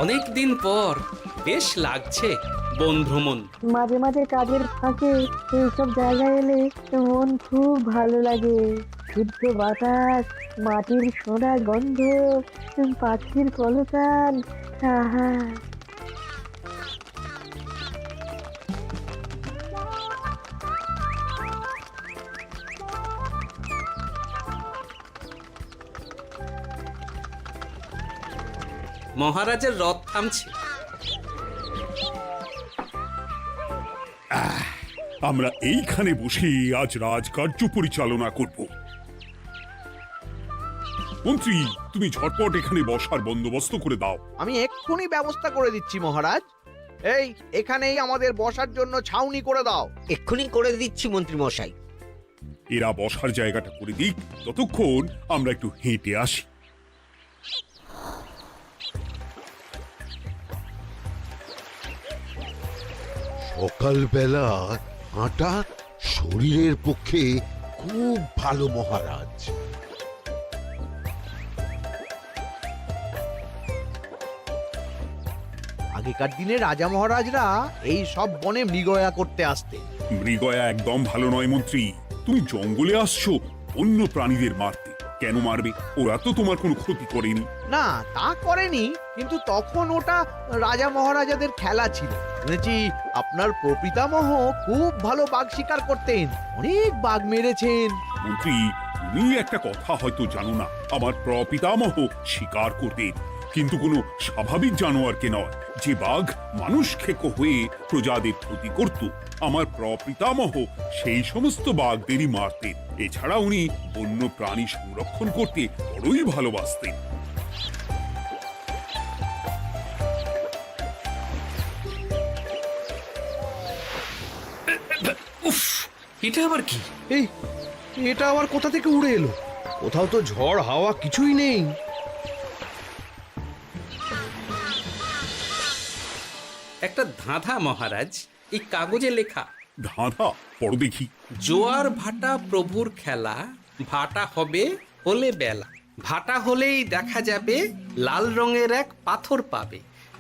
অনেক দিন পর বেশ লাগছে বন ভ্রমণ। মাঝে মাঝে কাজের ফাঁকে এইসব জায়গায় এলে মন খুব ভালো লাগে। শুদ্ধ বাতাস, মাটির সোনা গন্ধ, পাখির কলতান, আহা। মহারাজের রথ থামছে। আমরা এইখানে বসে আজ রাজকার্য পরিচালনা করব। মন্ত্রী, তুমি ঝটপট এখানে বসার বন্দোবস্ত করে দাও। আমি এক্ষুনি ব্যবস্থা করে দিচ্ছি মহারাজ। এই এখানেই আমাদের বসার জন্য ছাউনি করে দাও। এক্ষুনি করে দিচ্ছি মন্ত্রী মশাই। এরা বসার জায়গাটা করে দিক, ততক্ষণ আমরা একটু হেঁটে আসি। সকালবেলা হাঁটা শরীরের পক্ষে খুব ভালো মহারাজ। আগেকার দিনে রাজা মহারাজরা এই সব বনে মৃগয়া করতে আসতেন। মৃগয়া একদম ভালো নয় মন্ত্রী। তুমি জঙ্গলে আসছো অন্য প্রাণীদের মারতে। কেন মারবে? ওরা তো তোমার কোনো ক্ষতি করেনি। না, তা করেনি, কিন্তু তখন ওটা রাজা মহারাজাদের খেলা ছিল। শুনেছি আপনার প্রপিতামহ খুব ভালো বাঘ শিকার করতেন, অনেক বাঘ মেরেছেন। মন্ত্রী, তুমি একটা কথা হয়তো জানো না। আমার প্রপিতামহ শিকার করতেন, কিন্তু কোনো স্বাভাবিক জানোয়ারকে নয়, যে বাঘ মানুষ খেকো হয়ে প্রজাদের ক্ষতি করত। আমার প্রপিতামহ সেই সমস্ত বাঘদেরই মারতেন। এছাড়া উনি বন্য প্রাণী সংরক্ষণ করতে বড়ই ভালোবাসতেন। উফ, এটা আবার কি? এই এটা আবার কোথা থেকে উড়ে এলো? কোথাও তো ঝড় হাওয়া কিছুই নেই। একটা ধাঁধা মহারাজ, এই কাগজে লেখা। ধাঁধা? পড়ো দেখি। জোয়ার ভাটা প্রভুর খেলা, ভাটা হবে হলে বেলা। ভাটা হলেই দেখা যাবে লাল রঙের এক পাথর পাবে।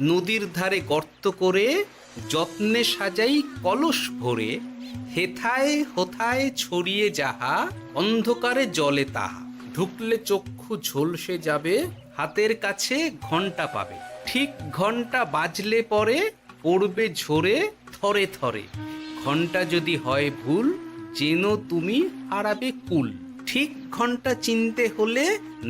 নদীর ধারে গর্ত করে যত্নে সাজাই কলস ভরে। হেথায় হোথায় ছড়িয়ে যাহা, অন্ধকারে জলে তাহা। ঢুকলে চক্ষু ঝলসে যাবে, হাতের কাছে ঘন্টা পাবে। ঠিক ঘন্টা বাজলে পরে পড়বে ঝরে থরে থরে। ঘন্টা যদি হয় ভুল, যেন তুমি হারাবে কুল। ঠিক ঘন্টা চিনতে হলে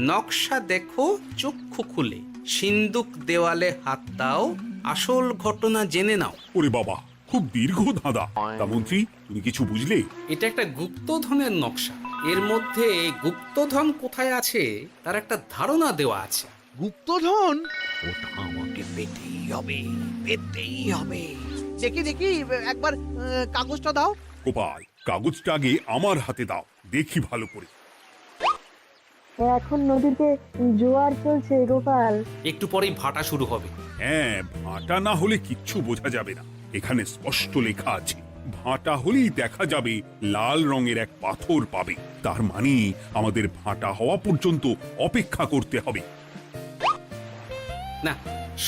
নকশা দেখো চক্ষু খুলে। সিন্দুক দেওয়ালে হাত দাও, আসল ঘটনা জেনে নাও। ওরে বাবা, খুব দীর্ঘ ধাঁধা। তা মন্ত্রী, তুমি কিছু বুঝলে? এটা একটা গুপ্তধনের নকশা। এর মধ্যে গুপ্তধন কোথায় আছে তার একটা ধারণা দেওয়া আছে। গুপ্তধন? ওটা আমাকে পেতেই হবে, পেতেই হবে। দেখি দেখি, একবার কাগজটা দাও। গোপাল, কাগজটা আগে আমার হাতে দাও, দেখি ভালো করে। এখন নদীতে জোয়ার চলছে গোপাল। একটু পরেই ভাটা শুরু হবে। হ্যাঁ, ভাটা না হলে কিচ্ছু বোঝা যাবে না। এখানে স্পষ্ট লেখা আছে, ভাটা হলেই দেখা যাবে লাল রঙের এক পাথর পাবে। তার মানে আমাদের ভাটা হওয়া পর্যন্ত অপেক্ষা করতে হবে। না,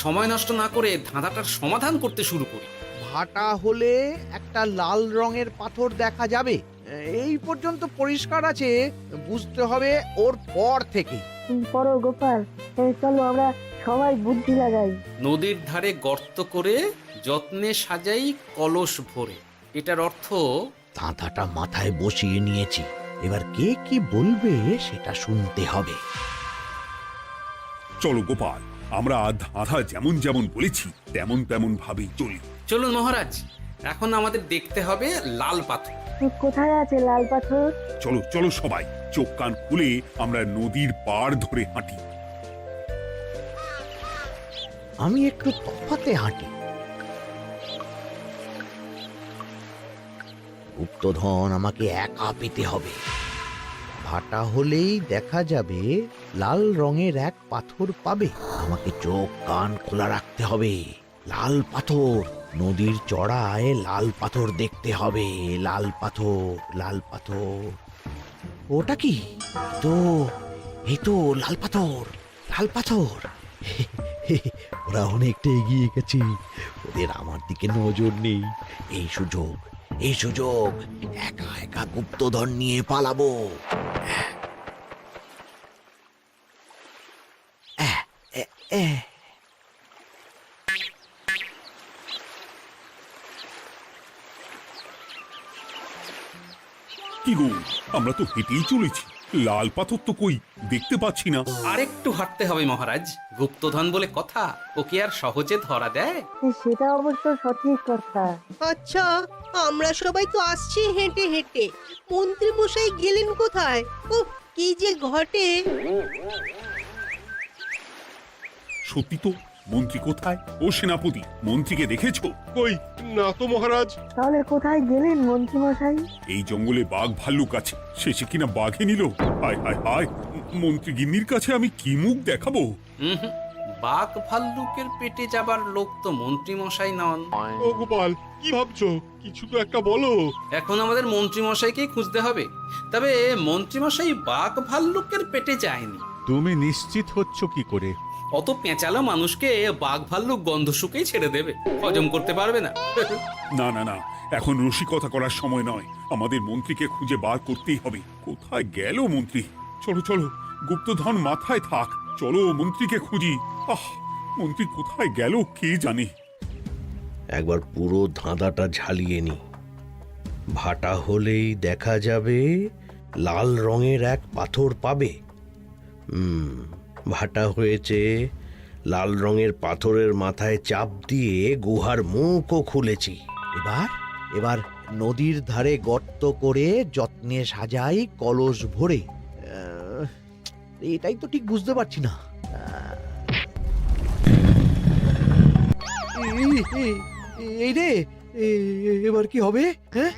সময় নষ্ট না করে ধাঁধাটার সমাধান করতে শুরু করি। ভাটা হলে একটা লাল রঙের পাথর দেখা যাবে, এই পর্যন্ত পরিষ্কার আছে। বুঝতে হবে ওর পর থেকে। পড়ো গোপাল, চলো আমরা সবাই বুদ্ধি লাগাই। নদীর ধারে গর্ত করে যত্নে সাজাই কলস ভরে। এটার অর্থ, ধাঁধাটা মাথায় বসিয়ে নিয়েছি, এবার কে কি বলবে সেটা শুনতে হবে। চলো গোপাল, আমরা ধাঁধা যেমন যেমন বলেছি তেমন তেমন ভাবেই চলি। চলুন মহারাজ, এখন আমাদের দেখতে হবে লাল পাথর। কোথায় আছে লাল পাথর? চলো চলো সবাই, চোখ কান খুলে আমরা নদীর পাড় ধরে হাঁটি। আমি একটু তফাতে হাঁটি। গুপ্তধন আমাকে একা পেতে হবে। ভাটা হলেই দেখা যাবে লাল রঙের এক পাথর পাবে। আমাকে চোখ কান খোলা রাখতে হবে। লাল পাথর, নদীর চড়ায় লাল পাথর দেখতে হবে। লাল পাথর, লাল পাথর। ওটা কি? তো এই তো লাল পাথর, লাল পাথর। ওরা অনেকটা এগিয়ে গেছে, ওদের আমার দিকে নজর নেই। এই সুযোগ একা একা গুপ্তধন নিয়ে পালাবো। আহ, এ, এ। কি গো, আমরা তো হেঁটেই চলেছি, লাল পাথর তো কই দেখতে পাচ্ছি না। আরেকটু হাঁটতে হবে মহারাজ, গুপ্তধন বলে কথা, ওকে আর সহজে ধরা দেয়? সেটা অবশ্য সঠিক কথা। আচ্ছা, আমরা সবাই তো আসছি হেঁটে হেঁটে, মন্ত্রী মশাই গেলেন কোথায়? ও কি যে ঘটে! সত্যি তো, মন্ত্রী কোথায়? ও সেনাপতি, মন্ত্রীকে দেখেছো? কই না তো মহারাজ। তাহলে কোথায় গেলেন মন্ত্রী মশাই? এই জঙ্গলে বাঘ ভাল্লুক আছে, শেষে কিনা বাঘে নিল। হায় হায় হায়, মন্ত্রী গিন্নির কাছে আমি কি মুখ দেখাবো? হুম, বাঘ ভাল্লুকের পেটে যাবার লোক তো মন্ত্রী মশাই নন। ও গোপাল, কি ভাবছো? কিছু তো একটা বলো। এখন আমাদের মন্ত্রী মশাইকেই খুঁজতে হবে। তবে মন্ত্রী মশাই বাঘ ভাল্লুকের পেটে যায়নি। তুমি নিশ্চিত হচ্ছ কি করে? অত পেঁচালো মানুষকে বাঘ ভাল্লুক গন্ধ শুকেই ছেড়ে দেবে, হজম করতে পারবে না। না না না, এখন রসিকতা করার সময় নয়, আমাদের মন্ত্রীকে খুঁজে বার করতেই হবে। কোথায় গেল মন্ত্রী? চলো চলো, গুপ্তধন মাথায় থাক, চলো মন্ত্রীকে খুঁজি। আহ, মন্ত্রী কোথায় গেল কে জানে। একবার পুরো ধাঁধাটা ঝালিয়ে নি। ভাটা হলেই দেখা যাবে লাল রঙের এক পাথর পাবে। ভাটা হয়েছে, লাল রঙের পাথরের মাথায় চাপ দিয়ে গুহার মুখও খুলেছি। এবার নদীর ধারে গর্ত করে যত্নে সাজাই কলস ভরে। এটাই তো ঠিক বুঝতে পারছি না। এই রে, এবার কি হবে? হ্যাঁ,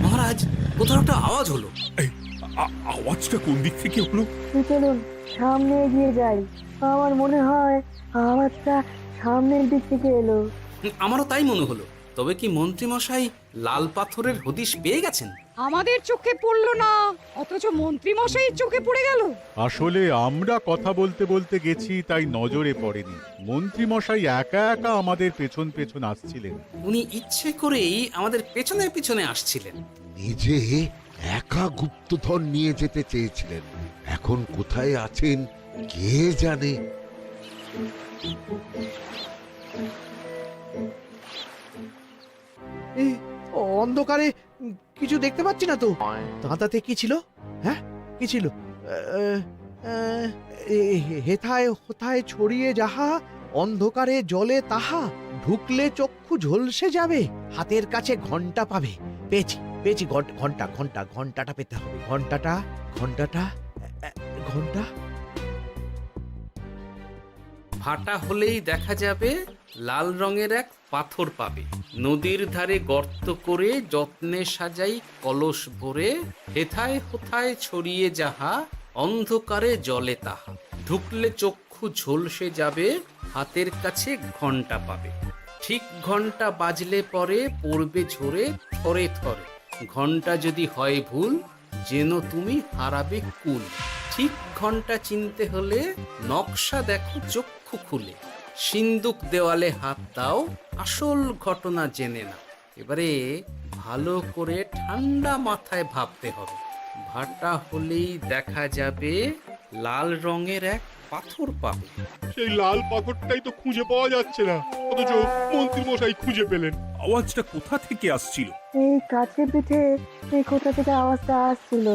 মহারাজ, কোথাও একটা আওয়াজ হলো। এই, আওয়াজটা কোন দিক থেকে হলো? চলুন সামনে এগিয়ে যাই, আমার মনে হয় আওয়াজটা সামনের দিক থেকে এলো। আমারও তাই মনে হলো। তবে কি মন্ত্রী মশাই লাল পাথরের হদিশ পেয়ে গেছেন? আমাদের চোখে পড়লো না, অথচ মন্ত্রী মশাইয়ের চোখে পড়ে গেল। আসলে আমরা কথা বলতে বলতে গেছি, তাই নজরে পড়েনি। মন্ত্রী মশাই একা একা আমাদের পেছন পেছন আসছিলেন। উনি ইচ্ছে করেই আমাদের পেছনে পেছনে আসছিলেন। নিজে একা গুপ্তধন নিয়ে যেতে চেয়েছিলেন, এখন কোথায় আছেন কে জানে। অন্ধকারে কিছু দেখতে পাচ্ছি না তো। ধাঁধাতে কি ছিল? হ্যাঁ, কি ছিল? হেথায় হোথায় ছড়িয়ে যাহা, অন্ধকারে জলে তাহা, ঢুকলে চক্ষু ঝলসে যাবে, হাতের কাছে ঘন্টা পাবে। পেয়েছি পেয়েছি, ঘন্টাটা পেতে হবে। ঘন্টা। ভাটা হলেই দেখা যাবে লাল রঙের এক পাথর পাবে, নদীর ধারে গর্ত করে যত্নে সাজাই কলস ভরে, হেথায় হোথায় ছড়িয়ে যাহা, অন্ধকারে জলে তাহা, ঢুকলে চক্ষু ঝলসে যাবে, হাতের কাছে ঘন্টা পাবে। ঠিক ঘন্টা বাজলে পরে পড়বে ঝরে থরে থরে, ঘন্টা যদি হয় ভুল যেন তুমি হারাবে কুল। ঠিক ঘন্টা চিনতে হলে নকশা দেখো চক্ষু খুলে, সিন্দুক দেওয়ালে হাত দাও, আসল ঘটনা জেনে নাও। এবারে ভালো করে ঠান্ডা মাথায় ভাবতে হবে। ভাটা হলেই দেখা যাবে লাল রঙের এক পাথর পাবে। সেই লাল পাথরটাই তো খুঁজে পাওয়া যাচ্ছে না, অথচ মন্ত্রী মশাই খুঁজে পেলেন। আওয়াজটা কোথা থেকে আসছিল? এই কাছে পিঠে এই কোথা থেকে আওয়াজটা আসছিল।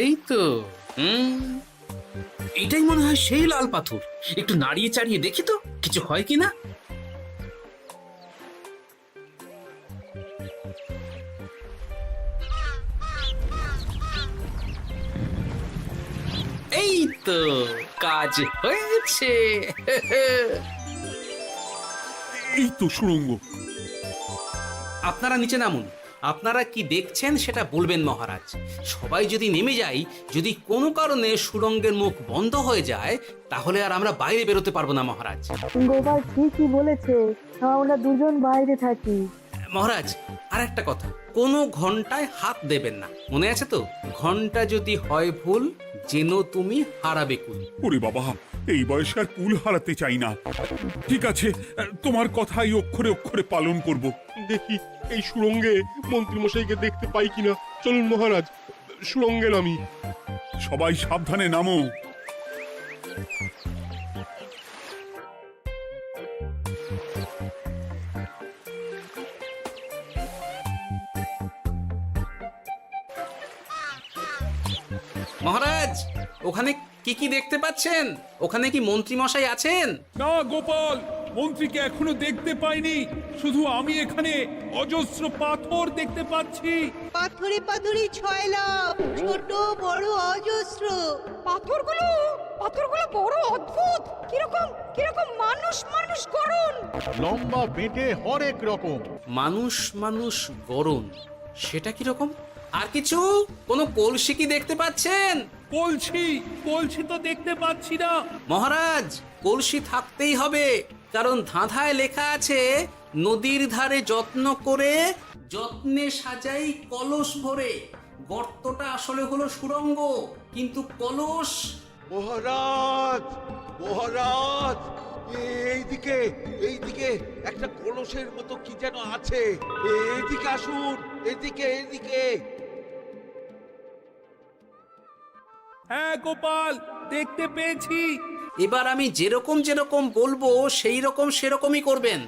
এই তো, এটাই মনে হয় সেই লাল পাথর। একটু নাড়িয়ে চাড়িয়ে দেখি তো কিছু হয় কিনা। এই তো, কাজ হয়েছে। এই তো সুড়ঙ্গ। আপনারা নিচে নামুন। আপনারা কি দেখছেন সেটা বলবেন মহারাজ। সবাই যদি নেমে যাই, যদি কোনো কারণে সুড়ঙ্গের মুখ বন্ধ হয়ে যায়, তাহলে আর আমরা বাইরে বেরোতে পারবো না মহারাজ। গোপাল ঠিকই বলেছে, আমরা দুজন বাইরে থাকি। মহারাজ, আর একটা কথা, কোনো ঘন্টায় হাত দেবেন না, মনে আছে তো? ঘন্টা যদি হয় ভুল, যেন তুমি হারাবে কুল। ওরে বাবা, এই বয়সে আর কুল হারাতে চাই না। ঠিক আছে, তোমার কথাই অক্ষরে অক্ষরে পালন করব। দেখি এই সুরঙ্গে মন্ত্রীমশাইকে দেখতে পাই কিনা। চলুন মহারাজ, সুরঙ্গে নামি। সবাই সাবধানে নামো। মহারাজ, ওখানে কি কি দেখতে পাচ্ছেন? ওখানে কি মন্ত্রী মশাই আছেন? না গোপাল, মন্ত্রীকে এখনো দেখতে পাইনি। শুধু আমি এখানে অজস্র পাথর দেখতে পাচ্ছি। পাথরে পাথরে ছয় লাভ, ছোট বড় অজস্র। পাথরগুলো বড় অদ্ভুত, কিরকম কিরকম মানুষ মানুষ গড়ন। লম্বা বেঁটে হরেক রকম। মানুষ মানুষ গরম, সেটা কি রকম? আর কিছু? কোনো কলসি কি দেখতে পাচ্ছেন? কলসি তো দেখতে পাচ্ছি না। মহারাজ, কলসি থাকতেই হবে, কারণ ধাঁধায় লেখা আছে নদীর ধারে যত্ন করে যত্নে সাজাই কলস ভরে। গর্তটা আসলে হলো সুড়ঙ্গ, কিন্তু কলস। মহারাজ, মহারাজ, এইদিকে এইদিকে একটা কলসের মতো কি যেন আছে। এইদিকে আসুন, এদিকে এদিকে। হ্যাঁ গোপাল, দেখতে পেয়েছি। এবার আমি যেরকম যেরকম বলবো সেই রকম সেরকমই করবেন।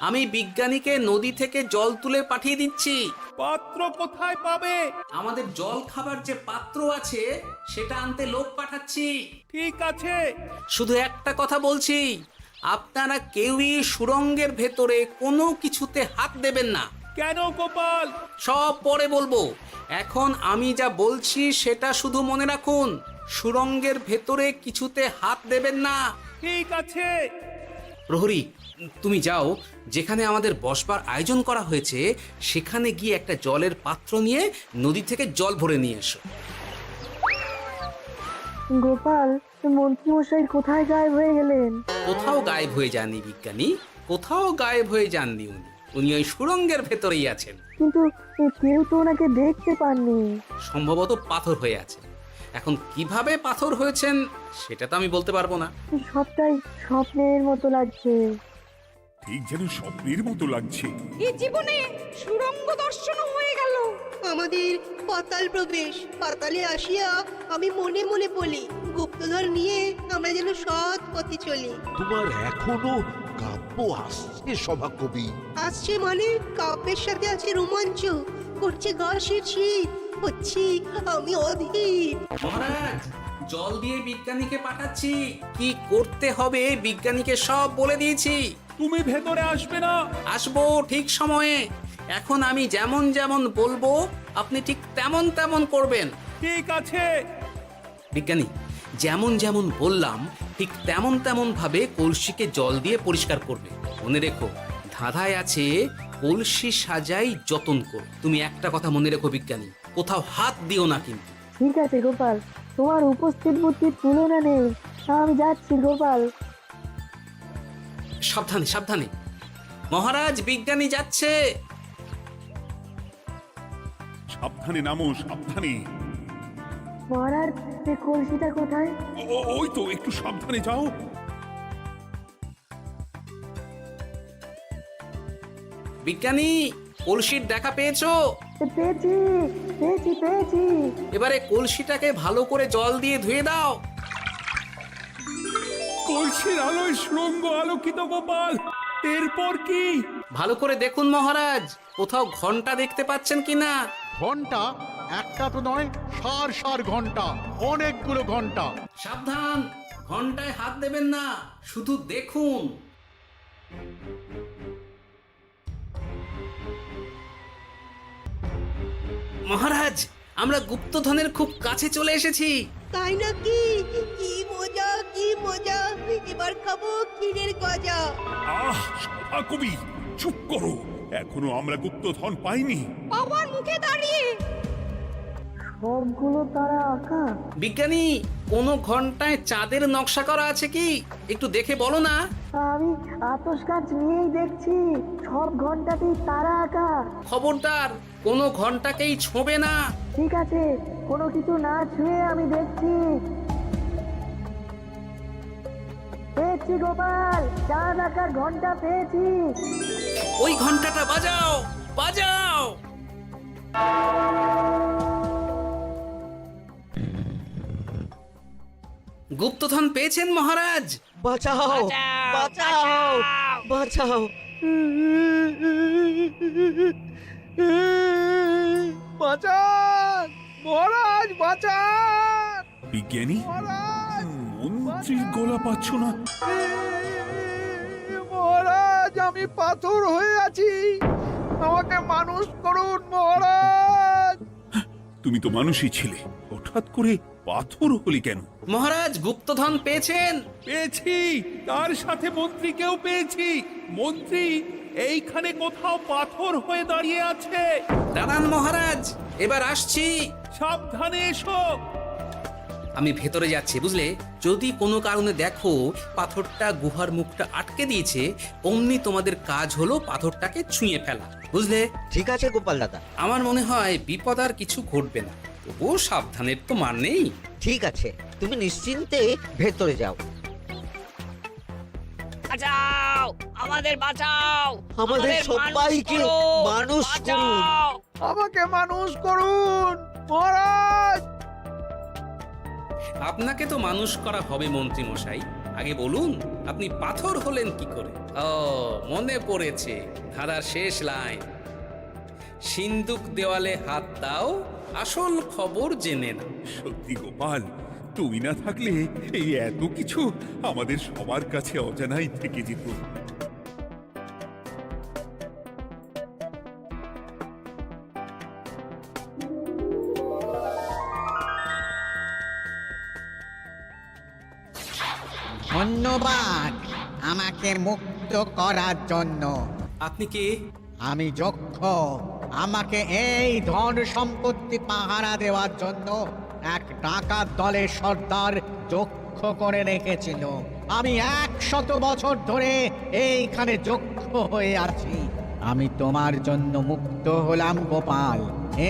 আমি বিজ্ঞানীকে নদী থেকে জল তুলে পাঠিয়ে দিচ্ছি। পাত্র কোথায় পাবে? আমাদের জল খাবার যে পাত্র আছে সেটা আনতে লোক পাঠাচ্ছি। ঠিক আছে। শুধু একটা কথা বলছি, আপনারা কেউই সুড়ঙ্গের ভেতরে কোনো কিছুতে হাত দেবেন না। কেন গোপাল? সব পরে বলবো, এখন আমি যা বলছি সেটা শুধু মনে রাখুন। সুড়ঙ্গের ভেতরে কিছুতে হাত দেবেন না। ঠিক আছে। প্রহরী, তুমি যাও, যেখানে আমাদের বসবার আয়োজন করা হয়েছে সেখানে গিয়ে একটা জলের পাত্র নিয়ে নদী থেকে জল ভরে নিয়ে এসো। গোপাল, মন্ত্রী মশাই কোথায় গায়েব হয়ে গেলেন? কোথাও গায়েব হয়ে যাননি বিজ্ঞানী, কোথাও গায়েব হয়ে যাননি উনি। উনি ওই সুড়ঙ্গের ভেতরেই আছেন। কিন্তু কেউ তো ওনাকে দেখতে পাননি। সম্ভবত পাথর হয়ে আছে। এখন কিভাবে পাথর হয়েছেন সেটা তো আমি বলতে পারবো না। সবটাই স্বপ্নের মতো লাগছে। ঠিক যেন স্বপ্নের মতো লাগছে। এই জীবনে সুরঙ্গ দর্শন হয়ে গেল। আমাদের পাতাল প্রবেশ। পাতালে আসিয়া আমি মনে মনে বলি, গুপ্তধর নিয়ে আমরা যেন সৎ পথে চলি। তোমার এখনো কাব্য আসছে সভাকবি? আসছে মানে কাব্যের সাথে আছে রোমাঞ্চ, করছে গা শীত, হচ্ছি আমি অধীর। মহারাজ, জল দিয়ে বিজ্ঞানীকে পাঠাচ্ছি। কি করতে হবে বিজ্ঞানীকে সব বলে দিয়েছি। তুমি ভেতরে আসবে না? আসবো ঠিক সময়ে। এখন আমি যেমন যেমন বলবো আপনি ঠিক তেমন তেমন করবেন। ঠিক আছে। বিজ্ঞানী, যেমন যেমন বললাম ঠিক তেমন তেমন ভাবে কলসিকে জল দিয়ে পরিষ্কার করবে। মনে রেখো, ধাঁধায় আছে কলসি সাজাই যতন কর। তুমি একটা কথা মনে রেখো বিজ্ঞানী, কোথাও হাত দিও না কিন্তু। ঠিক আছে গোপাল, তোমার উপস্থিত বুদ্ধির তুলনা নেই। আমি যাচ্ছি গোপাল। সাবধানে সাবধানে। মহারাজ, বিজ্ঞানী যাচ্ছে। সাবধানে নামো, সাবধানে। মহারাজ, এই কলসিটা কোথায়? ওই তো, একটু সাবধানে যাও। বিজ্ঞানী, কলসির দেখা পেয়েছো? পেয়েছি পেয়েছি পেয়েছি। এবারে কলসিটাকে ভালো করে জল দিয়ে ধুয়ে দাও। কলসির আলোয় সুড়ঙ্গ আলোকিত গোপাল। এরপর কি? ভালো করে দেখুন মহারাজ, কোথাও ঘন্টা দেখতে পাচ্ছেন কিনা। ঘন্টা একটা তো নয়, সার সার ঘন্টা, অনেকগুলো ঘন্টা। সাবধান, ঘন্টায় হাত দেবেন না, শুধু দেখুন। মহারাজ, আমরা গুপ্তধনের খুব কাছে চলে এসেছি। তাই নাকি? কি মজা কি মজা, এবার খাবো ক্ষীরের গজা। আহ, সভাকবি চুপ করো। এখনো আমরা গুপ্তধন পাইনি। বাবার মুখে দাঁড়িয়ে সবগুলো তারা আঁকা। বিজ্ঞানী, কোন ঘন্টায় চাঁদের নকশা করা আছে কি? একটু দেখে বলো না। আমি আতস কাজ নিয়েই দেখছি, সব ঘন্টাতেই তারা আঁকা। খবরদার, কোনো ঘন্টাকেই ছোঁবে না। ঠিক আছে, কোনো কিছু না ছুঁয়ে আমি দেখছি। পেয়েছি গোপাল, চাঁদ আঁকার ঘন্টা পেয়েছি। ওই ঘন্টাটা বাজাও, বাজাও। গুপ্তধন পেয়েছেন মহারাজ? বাঁচাও, বাঁচাও, বাঁচাও। বাঁচান মহারাজ, বাঁচান বিজ্ঞানী, মহারাজ, মন্ত্রীর গলা পাচ্ছ না? মহারাজ, আমি পাথর হয়ে আছি, আমাকে মানুষ করুন মহারাজ। তুমি তো মানুষই ছিলে, হঠাৎ করে পাথর হলি কেন? মহারাজ, গুপ্তধন পেয়েছেন? পেয়েছি, তার সাথে মন্ত্রীকেও পেয়েছি। মন্ত্রী এইখানে কোথাও পাথর হয়ে দাঁড়িয়ে আছে। দাঁড়ান মহারাজ, এবার আসছি। সাবধানে এসো। আমি ভেতরে যাচ্ছি, বুঝলে? যদি কোনো কারণে দেখো পাথরটা গুহার মুখটা আটকে দিয়েছে, অমনি তোমাদের কাজ হলো পাথরটাকে ছুঁয়ে ফেলা, বুঝলে? ঠিক আছে গোপাল দাদা। আমার মনে হয় বিপদ আর কিছু ঘটবে না, তবুও সাবধানের তো মান নেই। ঠিক আছে, তুমি নিশ্চিন্তে ভেতরে যাও। বাঁচাও, আমাদের বাঁচাও, আমাদের সবাইকে মানুষ করুন। আমাকে মানুষ করুন মহারাজ। আপনাকে তো মানুষ করা হবে মন্ত্রী মশাই। আগে বলুন, আপনি পাথর হলেন কি করে? ও, মনে পড়েছে, ধারার শেষ লাইন, সিন্দুক দেওয়ালে হাত দাও, আসল খবর জেনে না। সত্যি গোপাল, তুমি না থাকলে এই এত কিছু আমাদের সবার কাছে অজানাই থেকে যেত। ধন্যবাদ আমাকে মুক্ত করার জন্য। আপনি কে? আমি যক্ষ। আমাকে এই ধন সম্পত্তি পাহারা দেওয়ার জন্য এক ডাকাত দলের সর্দার যক্ষ করে রেখেছিল। আমি 100 বছর ধরে এইখানে যক্ষ হয়ে আছি। আমি তোমার জন্য মুক্ত হলাম গোপাল।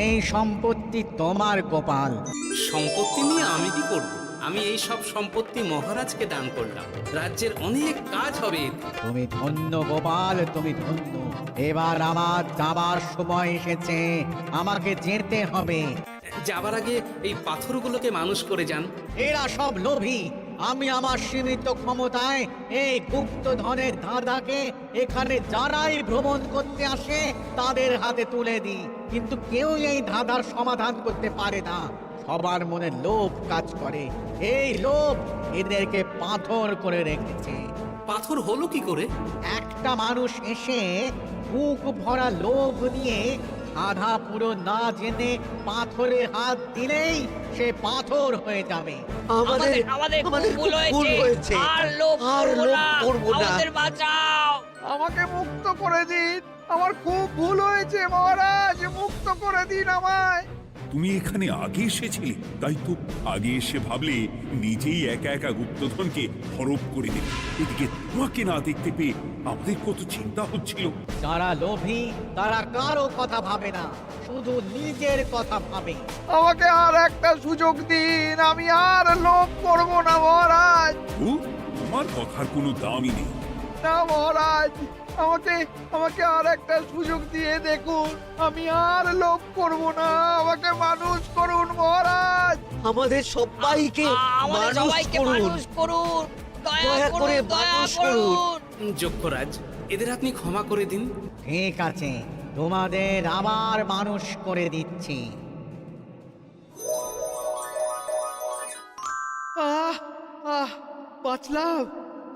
এই সম্পত্তি তোমার গোপাল। সম্পত্তি নিয়ে আমি কি করব? আমি এই সব সম্পত্তি মহারাজকে দান করলাম, রাজ্যের অনেক কাজ হবে এতে। তুমি ধন্য গোপাল, তুমি ধন্য। এবার আমার যাবার সময় এসেছে, আমাকে যেতে হবে। যাবার আগে এই পাথরগুলোকে মানুষ করে যান। এরা সব লোভী। আমি আমার সীমিত ক্ষমতায় এই গুপ্তধনের ধাঁধাকে এখানে যারাই ভ্রমণ করতে আসে তাদের হাতে তুলে দিই, কিন্তু কেউ এই ধাঁধার সমাধান করতে পারে না। সবার মনে লোভ কাজ করে, এই লোভ এদেরকে পাথর করে রেখেছে। পাথর হলো কি করে? একটা মানুষ এসে বুক ভরা লোভ নিয়ে আধা পুরো না জেনে পাথরে হাত দিলেই সে পাথর হয়ে যাবে। আমাদের ভুল হয়েছে, আর লোভ করবো না, আমাদের বাঁচাও। আমাকে মুক্ত করে দিন, আমার খুব ভুল হয়েছে মহারাজ, মুক্ত করে দিন আমায়। তুমি এখানে আগে এসেছিলে, তাই তো আগে এসে ভাবলে নিজেই একা একা গুপ্তধনকে হরপ করে দেবে। এদিকে তোমাকে না দেখতে পেয়ে আমাদের কত চিন্তা হচ্ছিল। যারা লোভী তারা কারো কথা ভাবে না, শুধু নিজের কথা ভাবে। আমাকে আর একটা সুযোগ দিন, আমি আর লোভ করব না মহারাজ। ও, তোমার কথার কোনো দামই নেই। না মহারাজ, আমাকে আর একটা সুযোগ দিয়ে দেখুন, আমি আর লোভ করব না, আমাকে মানুষ করুন মহারাজ। আমাদের সবাইকে মানুষ করুন, দয়া করে মানুষ করুন। যক্ষরাজ, এদের আপনি ক্ষমা করে দিন। ঠিক আছে, তোমাদের আবার মানুষ করে দিচ্ছি।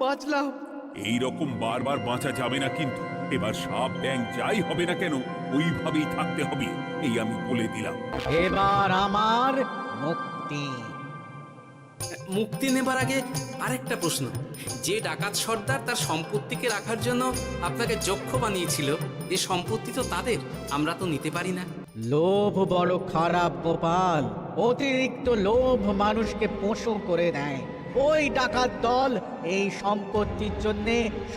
বাঁচলাম। এই রকম বারবার বাঁচা যাবে না, কিন্তু এবার সাপ ব্যাং যাই হবে না কেন ওইভাবেই থাকতে হবে, এই আমি বলে দিলাম। এবার আমার মুক্তি। মুক্তি নেবার আগে আরেকটা প্রশ্ন, যে ডাকাত সর্দার তার সম্পত্তিকে রাখার জন্য আপনাকে যক্ষ বানিয়েছিল, এই সম্পত্তি তো তাদের, আমরা তো নিতে পারি না। লোভ বড় খারাপ গোপাল। অতিরিক্ত লোভ মানুষকে পশু করে দেয়। ওই ডাকাত দল এই সম্পত্তির জন্য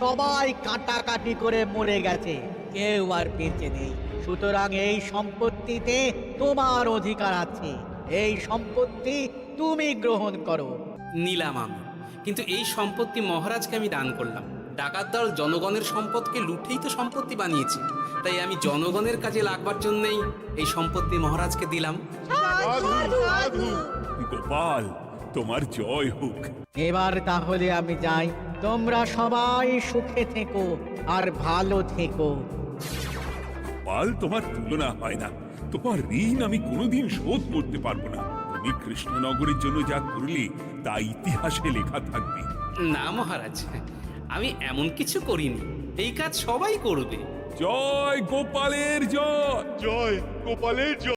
সবাই কাটাকাটি করে মরে গেছে, কেউ আর বেঁচে নেই। সুতরাং এই সম্পত্তিতে তোমার অধিকার আছে, এই সম্পত্তি তুমি গ্রহণ করো। নিলাম আমি, কিন্তু এই সম্পত্তি মহারাজকে আমি দান করলাম। ডাকাত দল জনগণের সম্পদকে লুটেই তো সম্পত্তি বানিয়েছে, তাই আমি জনগণের কাজে লাগবার জন্যই এই সম্পত্তি মহারাজকে দিলাম। সাধু সাধু গোপাল, তোমার জয় হোক। এবার তাহলে আমি যাই, তোমরা সবাই সুখে থেকো আর ভালো থেকো। গোপাল, তোমার তুলনা হয় না। তোমার ঋণ আমি কোনোদিন শোধ করতে পারবো না। তুমি কৃষ্ণনগরের জন্য যা করলে তা ইতিহাসে লেখা থাকবে। না মহারাজ, আমি এমন কিছু করিনি, এই কাজ সবাই করবে। জয় গোপালের জয়। জয় গোপালের জয়।